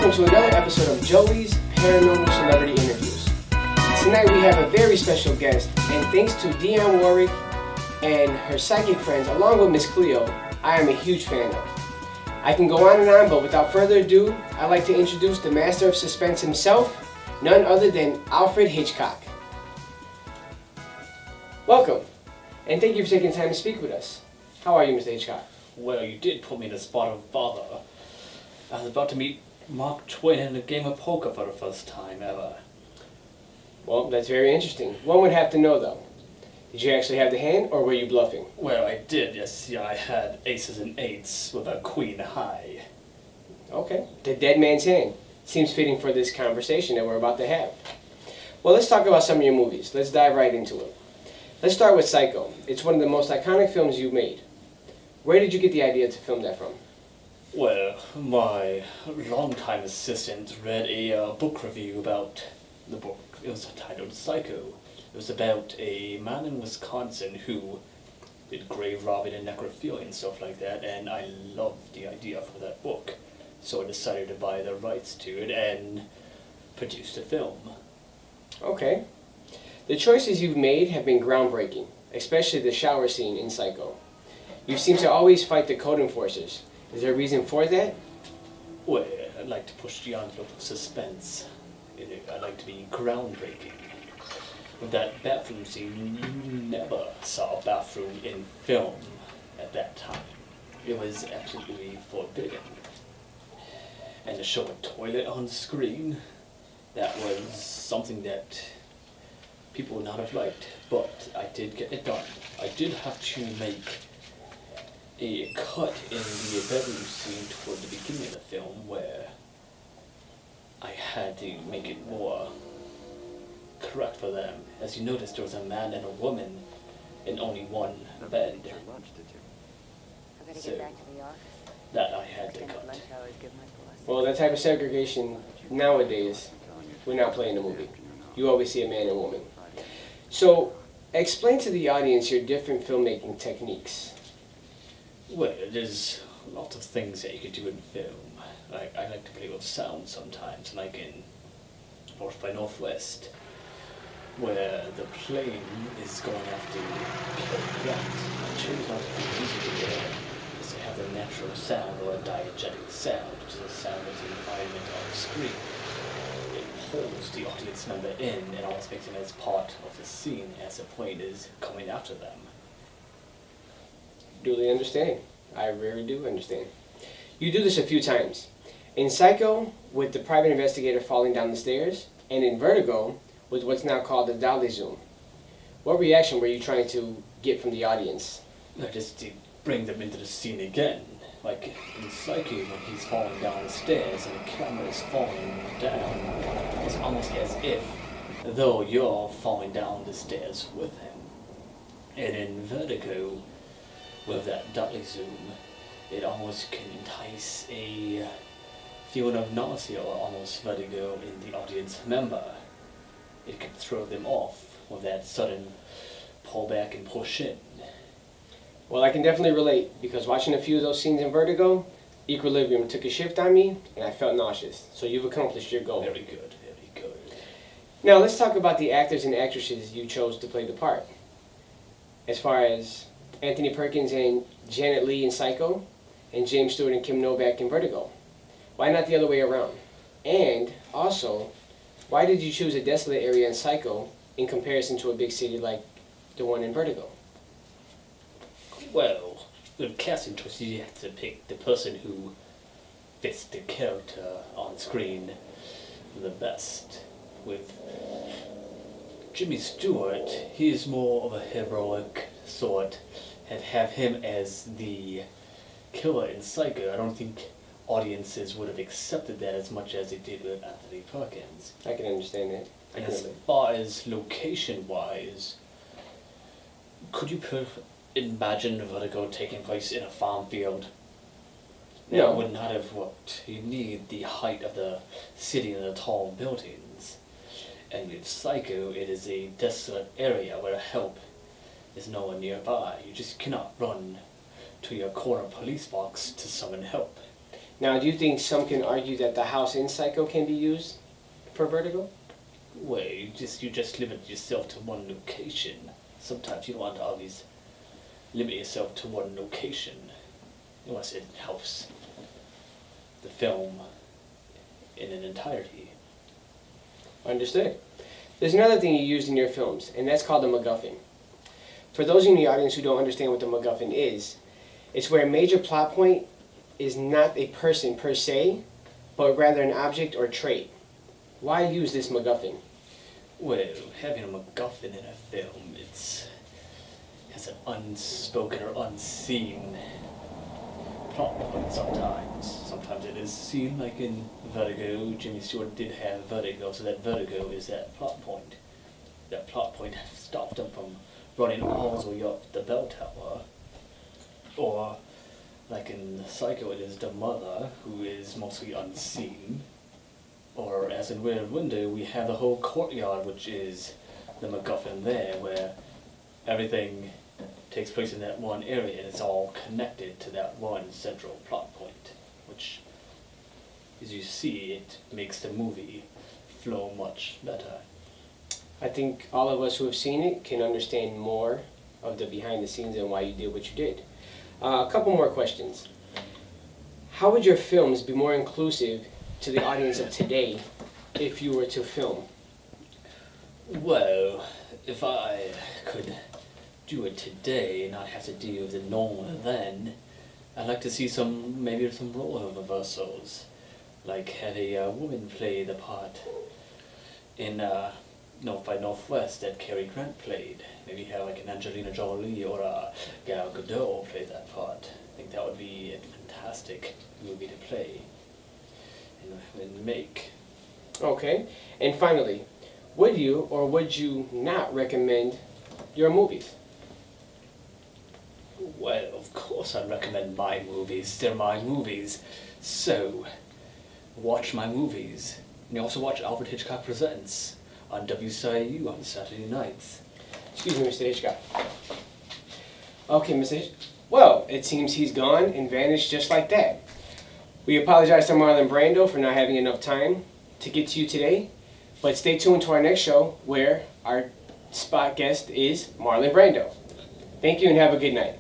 welcome to another episode of Joey's Paranormal Celebrity Interviews. Tonight we have a very special guest, and thanks to Dionne Warwick and her psychic friends, along with Miss Cleo, I am a huge fan of. I can go on and on, but without further ado, I'd like to introduce the master of suspense himself, none other than Alfred Hitchcock. Welcome, and thank you for taking time to speak with us. How are you, Mr. Hitchcock? Well, you did put me in the spot of bother. I was about to meet Mark Twain in a game of poker for the first time ever. Well, that's very interesting. One would have to know, though. Did you actually have the hand, or were you bluffing? Well, I did, yes. Yeah, I had aces and eights with a queen high. Okay. The dead man's hand. Seems fitting for this conversation that we're about to have. Well, let's talk about some of your movies. Let's dive right into it. Let's start with Psycho. It's one of the most iconic films you've made. Where did you get the idea to film that from? Well, my longtime assistant read a book review about the book. It was titled Psycho. It was about a man in Wisconsin who did grave robbing and necrophilia and stuff like that, and I loved the idea for that book. So I decided to buy the rights to it and produce the film. Okay. The choices you've made have been groundbreaking, especially the shower scene in Psycho. You seem to always fight the code enforcers. Is there a reason for that? Well, I'd like to push the envelope of suspense. I'd like to be groundbreaking. With that bathroom scene, you never saw a bathroom in film at that time. It was absolutely forbidden. And to show a toilet on screen, that was something that people would not have liked. But I did get it done. I did have to make a cut in the bedroom scene toward the beginning of the film where I had to make it more correct for them. As you noticed, there was a man and a woman in only one bed. So that I had to cut. Well, that type of segregation nowadays, we're not playing the movie. You always see a man and woman. So, explain to the audience your different filmmaking techniques. Well, there's lots of things that you could do in film. I like to play with sound sometimes, like in North by Northwest, where the plane is going after kill rat. I chose not to do music there, because to have a natural sound or a diegetic sound, which is a sound of the environment on the screen. It pulls the audience member in and almost makes them as part of the scene as the plane is coming after them. Duly understand. I really do understand. You do this a few times. In Psycho, with the private investigator falling down the stairs, and in Vertigo, with what's now called the dolly zoom. What reaction were you trying to get from the audience? Just to bring them into the scene again. Like in Psycho, when he's falling down the stairs and the camera is falling down, it's almost as if though you're falling down the stairs with him. And in Vertigo, with that dolly zoom, it almost can entice a feeling of nausea or almost vertigo in the audience member. It can throw them off with that sudden pull back and push in. Well, I can definitely relate, because watching a few of those scenes in Vertigo, equilibrium took a shift on me, and I felt nauseous. So you've accomplished your goal. Very good, very good. Now let's talk about the actors and actresses you chose to play the part. As far as Anthony Perkins and Janet Leigh in Psycho, and James Stewart and Kim Novak in Vertigo. Why not the other way around? And also, why did you choose a desolate area in Psycho in comparison to a big city like the one in Vertigo? Well, with casting choices, you have to pick the person who fits the character on screen the best. With Jimmy Stewart, he's more of a heroic sort, and have him as the killer in Psycho. I don't think audiences would have accepted that as much as they did with Anthony Perkins. I can understand that. And as far as location-wise, could you imagine Vertigo taking place in a farm field? No. It would not have worked. You need the height of the city and the tall buildings. And with Psycho, it is a desolate area where help is no one nearby. You just cannot run to your corner police box to summon help. Now, do you think some can argue that the house in Psycho can be used for Vertigo? Well, you just limit yourself to one location. Sometimes you don't want to always limit yourself to one location, unless it helps the film in an entirety. Understood. There's another thing you used in your films, and that's called a MacGuffin. For those in the audience who don't understand what the MacGuffin is, it's where a major plot point is not a person per se, but rather an object or trait. Why use this MacGuffin? Well, having a MacGuffin in a film, has an unspoken or unseen plot point sometimes. Sometimes it is seen, like in Vertigo. Jimmy Stewart did have vertigo, so that vertigo is that plot point. That plot point stopped him from running all the way up the bell tower. Or, like in Psycho, it is the mother, who is mostly unseen. Or, as in Rear Window, we have the whole courtyard, which is the MacGuffin there, where everything takes place in that one area, and it's all connected to that one central plot point, which, as you see, it makes the movie flow much better. I think all of us who have seen it can understand more of the behind the scenes and why you did what you did. A couple more questions. How would your films be more inclusive to the audience of today if you were to film? Well, if I could do it today and not have to deal with the normal then, I'd like to see maybe some role reversals. Like have a woman play the part in North by Northwest that Cary Grant played. Maybe have like an Angelina Jolie or a Gal Gadot play that part. I think that would be a fantastic movie to play and make. Okay. And finally, would you or would you not recommend your movies? Well, of course I'd recommend my movies. They're my movies. So, watch my movies. And you also watch Alfred Hitchcock Presents on WCIU on Saturday nights. Excuse me, Mr. Hitchcock. Okay, Mr. Hitchcock. Well, it seems he's gone and vanished just like that. We apologize to Marlon Brando for not having enough time to get to you today, but stay tuned to our next show where our spot guest is Marlon Brando. Thank you and have a good night.